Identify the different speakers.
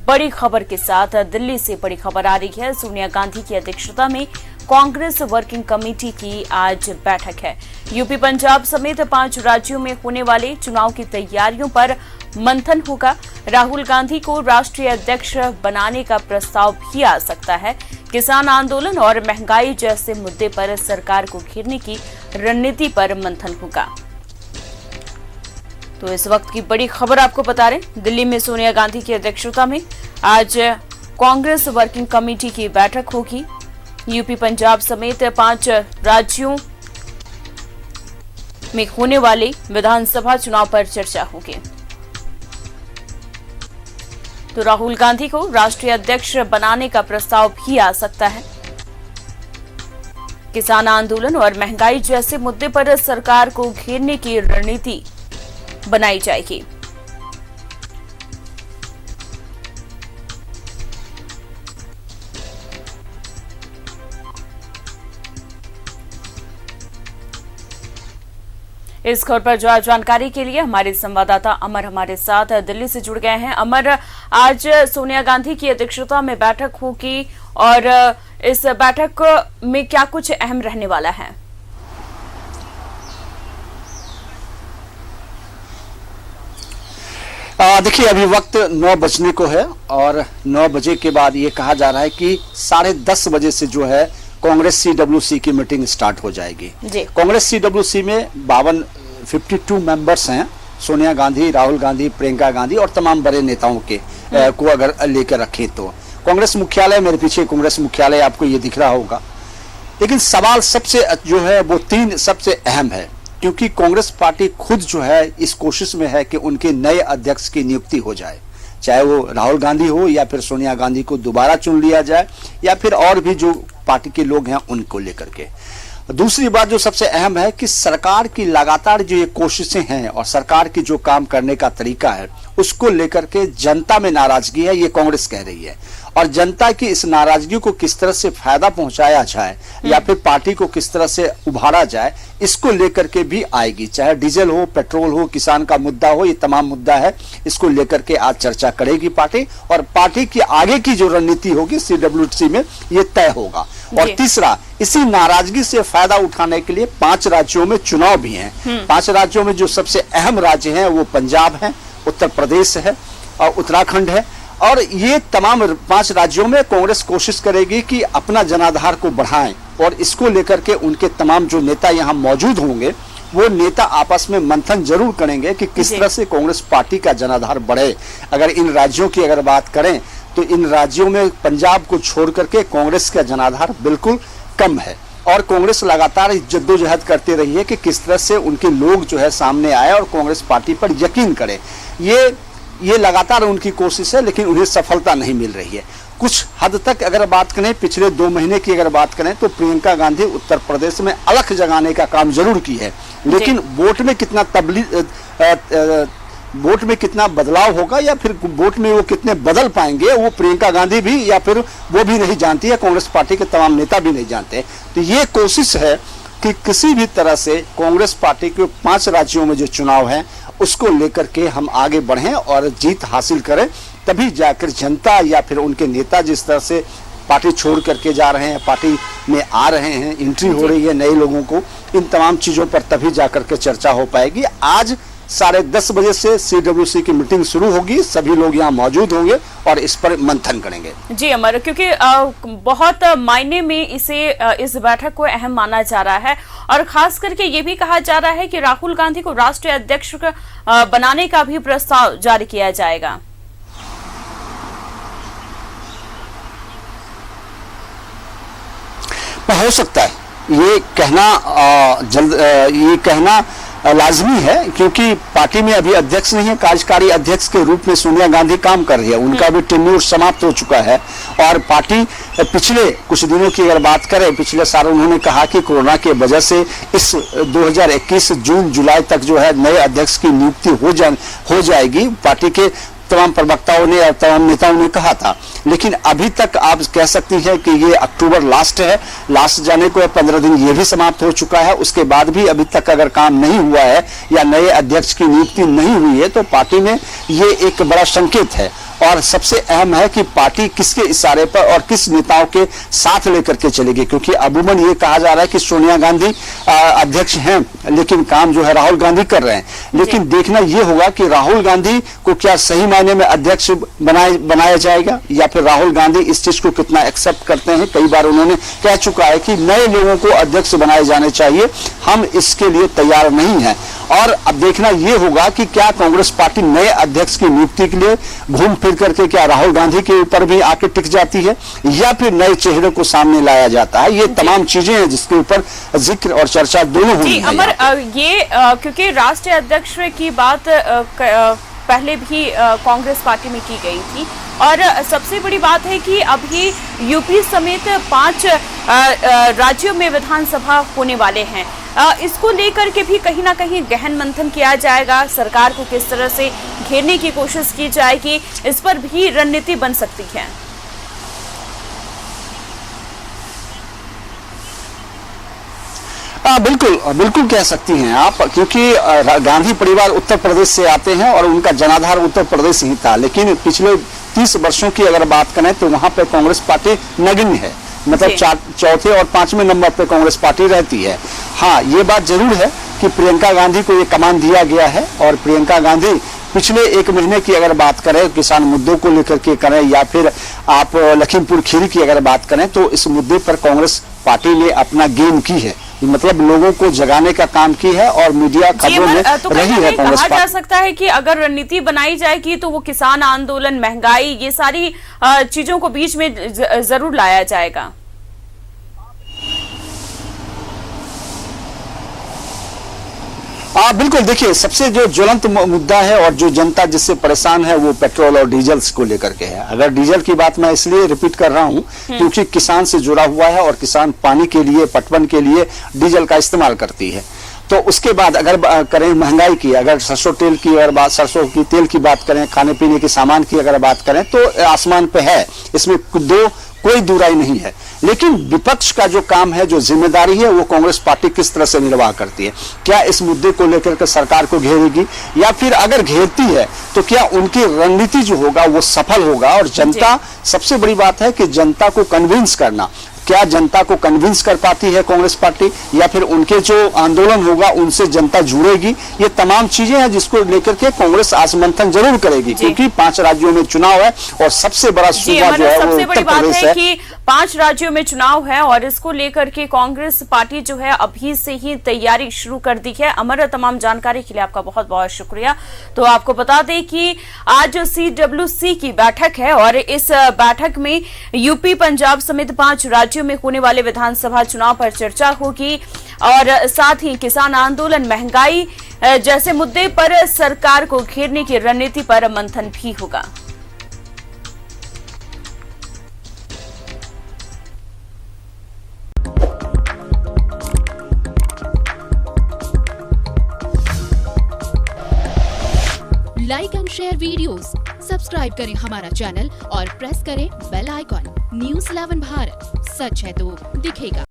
Speaker 1: बड़ी खबर के साथ दिल्ली से बड़ी खबर आ रही है। सोनिया गांधी की अध्यक्षता में कांग्रेस वर्किंग कमेटी की आज बैठक है। यूपी, पंजाब समेत 5 राज्यों में होने वाले चुनाव की तैयारियों पर मंथन होगा। राहुल गांधी को राष्ट्रीय अध्यक्ष बनाने का प्रस्ताव भी आ सकता है। किसान आंदोलन और महंगाई जैसे मुद्दे पर सरकार को घेरने की रणनीति पर मंथन होगा। तो इस वक्त की बड़ी खबर आपको बता रहे, दिल्ली में सोनिया गांधी की अध्यक्षता में आज कांग्रेस वर्किंग कमेटी की बैठक होगी। यूपी, पंजाब समेत 5 राज्यों में होने वाले विधानसभा चुनाव पर चर्चा होगी। तो राहुल गांधी को राष्ट्रीय अध्यक्ष बनाने का प्रस्ताव भी आ सकता है। किसान आंदोलन और महंगाई जैसे मुद्दे पर सरकार को घेरने की रणनीति बनाई जाएगी। इस खबर पर जो जानकारी के लिए हमारे संवाददाता अमर हमारे साथ दिल्ली से जुड़ गए हैं। अमर, आज सोनिया गांधी की अध्यक्षता में बैठक होगी और इस बैठक में क्या कुछ अहम रहने वाला है?
Speaker 2: देखिए, अभी वक्त 9 बजने को है और 9 बजे के बाद ये कहा जा रहा है कि 10:30 बजे से जो है कांग्रेस CWC की मीटिंग स्टार्ट हो जाएगी। कांग्रेस CWC में 52 मेंबर्स हैं। सोनिया गांधी, राहुल गांधी, प्रियंका गांधी और तमाम बड़े नेताओं के को अगर लेकर रखें तो कांग्रेस मुख्यालय, मेरे पीछे कांग्रेस मुख्यालय आपको ये दिख रहा होगा। लेकिन सवाल सबसे जो है वो 3 सबसे अहम है, क्योंकि कांग्रेस पार्टी खुद जो है इस कोशिश में है कि उनके नए अध्यक्ष की नियुक्ति हो जाए, चाहे वो राहुल गांधी हो या फिर सोनिया गांधी को दोबारा चुन लिया जाए या फिर और भी जो पार्टी के लोग हैं उनको लेकर के। दूसरी बात जो सबसे अहम है कि सरकार की लगातार जो ये कोशिशें हैं और सरकार की जो काम करने का तरीका है उसको लेकर के जनता में नाराजगी है, ये कांग्रेस कह रही है। और जनता की इस नाराजगी को किस तरह से फायदा पहुंचाया जाए या फिर पार्टी को किस तरह से उभारा जाए, इसको लेकर के भी आएगी। चाहे डीजल हो, पेट्रोल हो, किसान का मुद्दा हो, ये तमाम मुद्दा है, इसको लेकर के आज चर्चा करेगी पार्टी और पार्टी की आगे की जो रणनीति होगी CWC में ये तय होगा। और तीसरा, इसी नाराजगी से फायदा उठाने के लिए 5 राज्यों में चुनाव भी हैं। 5 राज्यों में जो सबसे अहम राज्य हैं वो पंजाब है, उत्तर प्रदेश है और उत्तराखंड है। और ये तमाम 5 राज्यों में कांग्रेस कोशिश करेगी कि अपना जनाधार को बढ़ाएं और इसको लेकर के उनके तमाम जो नेता यहाँ मौजूद होंगे वो नेता आपस में मंथन जरूर करेंगे कि किस तरह से कांग्रेस पार्टी का जनाधार बढ़े। अगर इन राज्यों की अगर बात करें तो इन राज्यों में पंजाब को छोड़ करके कांग्रेस का जनाधार बिल्कुल कम है और कांग्रेस लगातार जद्दोजहद करती रही है कि किस तरह से उनके लोग जो है सामने आए और कांग्रेस पार्टी पर यकीन करें। ये लगातार उनकी कोशिश है, लेकिन उन्हें सफलता नहीं मिल रही है। कुछ हद तक अगर बात करें पिछले 2 महीने की अगर बात करें तो प्रियंका गांधी उत्तर प्रदेश में अलख जगाने का काम जरूर की है, लेकिन वोट में कितना बदलाव होगा या फिर वोट में वो कितने बदल पाएंगे वो प्रियंका गांधी भी या फिर वो भी नहीं जानती है, कांग्रेस पार्टी के तमाम नेता भी नहीं जानते। तो ये कोशिश है कि किसी भी तरह से कांग्रेस पार्टी के 5 राज्यों में जो चुनाव है उसको लेकर के हम आगे बढ़ें और जीत हासिल करें, तभी जाकर जनता या फिर उनके नेता जिस तरह से पार्टी छोड़ करके जा रहे हैं, पार्टी में आ रहे हैं, एंट्री हो रही है नए लोगों को, इन तमाम चीजों पर तभी जाकर के चर्चा हो पाएगी। आज 10:30 बजे से CWC की मीटिंग शुरू होगी, सभी लोग यहाँ मौजूद होंगे और इस पर मंथन करेंगे। जी
Speaker 1: अमर, क्योंकि बहुत मायने में इस बैठक को अहम माना जा रहा है और खास करके ये भी कहा जा रहा है कि राहुल गांधी को राष्ट्रीय अध्यक्ष बनाने का भी प्रस्ताव जारी किया जाएगा।
Speaker 2: हो सकता है, ये कहना लाजमी है, क्योंकि पार्टी में अभी अध्यक्ष नहीं है। कार्यकारी अध्यक्ष के रूप में सोनिया गांधी काम कर रही है, उनका भी टेन्योर समाप्त हो चुका है और पार्टी पिछले कुछ दिनों की अगर बात करें, पिछले साल उन्होंने कहा कि कोरोना की वजह से इस 2021 जून जुलाई तक जो है नए अध्यक्ष की नियुक्ति हो जाएगी, पार्टी के तमाम प्रवक्ताओं ने और तमाम नेताओं ने कहा था। लेकिन अभी तक आप कह सकती हैं कि ये अक्टूबर लास्ट है, लास्ट जाने को 15 दिन ये भी समाप्त हो चुका है, उसके बाद भी अभी तक अगर काम नहीं हुआ है या नए अध्यक्ष की नियुक्ति नहीं हुई है तो पार्टी में ये एक बड़ा संकेत है और सबसे अहम है कि पार्टी किसके इशारे पर और किस नेताओं के साथ लेकर के चलेगी, क्योंकि अमूमन ये कहा जा रहा है कि सोनिया गांधी अध्यक्ष हैं, लेकिन काम जो है राहुल गांधी कर रहे हैं। लेकिन देखना ये होगा कि राहुल गांधी को क्या सही मायने में अध्यक्ष बनाया जाएगा, या फिर राहुल गांधी इस चीज को कितना एक्सेप्ट करते हैं। कई बार उन्होंने कह चुका है कि नए लोगों को अध्यक्ष बनाए जाने चाहिए, हम इसके लिए तैयार नहीं हैं। और अब देखना यह होगा कि क्या कांग्रेस पार्टी नए अध्यक्ष की नियुक्ति के लिए घूम फिर करके क्या राहुल गांधी के ऊपर भी आके टिक जाती है, या फिर नए चेहरे को सामने लाया जाता है। ये तमाम चीजें हैं जिसके ऊपर जिक्र और चर्चा दोनों हुई है।
Speaker 1: अमर, क्योंकि राष्ट्रीय अध्यक्ष की बात पहले भी कांग्रेस पार्टी में की गई थी, और सबसे बड़ी बात है कि अब ये यूपी समेत 5 राज्यों में विधानसभा होने वाले हैं। इसको लेकर के भी कहीं ना कहीं गहन मंथन किया जाएगा, सरकार को किस तरह से घेरने की कोशिश की जाएगी, इस पर भी रणनीति बन सकती है।
Speaker 2: बिल्कुल कह सकती हैं आप, क्योंकि गांधी परिवार उत्तर प्रदेश से आते हैं और उनका जनाधार उत्तर प्रदेश ही था। लेकिन पिछले 30 वर्षों की अगर बात करें तो वहां पे कांग्रेस पार्टी नगण्य है, मतलब चौथे और 5वें नंबर पे कांग्रेस पार्टी रहती है। हाँ, ये बात जरूर है कि प्रियंका गांधी को ये कमान दिया गया है, और प्रियंका गांधी पिछले 1 महीने की अगर बात करें, किसान मुद्दों को लेकर के करें, या फिर आप लखीमपुर खीरी की अगर बात करें, तो इस मुद्दे पर कांग्रेस पार्टी ने अपना गेम की है, मतलब लोगों को जगाने का काम की है, और मीडिया खबरों में
Speaker 1: तो
Speaker 2: रही है कांग्रेस
Speaker 1: पार्टी। कहा जा सकता है कि अगर रणनीति बनाई जाएगी तो वो किसान आंदोलन, महंगाई, ये सारी चीजों को बीच में जरूर लाया जाएगा।
Speaker 2: बिल्कुल, देखिए सबसे जो ज्वलंत मुद्दा है और जो जनता जिससे परेशान है वो पेट्रोल और डीजल को लेकर के है। अगर डीजल की बात मैं इसलिए रिपीट कर रहा हूं क्योंकि किसान से जुड़ा हुआ है, और किसान पानी के लिए, पटवन के लिए डीजल का इस्तेमाल करती है। तो उसके बाद अगर करें महंगाई की, अगर सरसों तेल की अगर बात, सरसों की तेल की बात करें, खाने पीने के सामान की अगर बात करें, तो आसमान पे है, इसमें कोई दुराई नहीं है। लेकिन विपक्ष का जो काम है, जो जिम्मेदारी है, वो कांग्रेस पार्टी किस तरह से निर्वाह करती है। क्या इस मुद्दे को लेकर के सरकार को घेरेगी, या फिर अगर घेरती है तो क्या उनकी रणनीति जो होगा वो सफल होगा। और जनता, सबसे बड़ी बात है कि जनता को कन्विंस करना, क्या जनता को कन्विंस कर पाती है कांग्रेस पार्टी, या फिर उनके जो आंदोलन होगा उनसे जनता जुड़ेगी। ये तमाम चीजें हैं जिसको लेकर के कांग्रेस आज मंथन जरूर करेगी, क्योंकि 5 राज्यों में चुनाव है, और सबसे बड़ा सूबा जो है वो उत्तर प्रदेश है।
Speaker 1: कि 5 राज्यों में चुनाव है, और इसको लेकर के कांग्रेस पार्टी जो है अभी से ही तैयारी शुरू कर दी है। अमर, तमाम जानकारी के लिए आपका बहुत बहुत शुक्रिया। तो आपको बता दें कि आज CWC की बैठक है, और इस बैठक में यूपी, पंजाब समेत 5 राज्यों में होने वाले विधानसभा चुनाव पर चर्चा होगी, और साथ ही किसान आंदोलन, महंगाई जैसे मुद्दे पर सरकार को घेरने की रणनीति पर मंथन भी होगा।
Speaker 3: Like and share videos, subscribe करें हमारा चैनल और प्रेस करें बेल आइकॉन। News 11 भारत, सच है तो दिखेगा।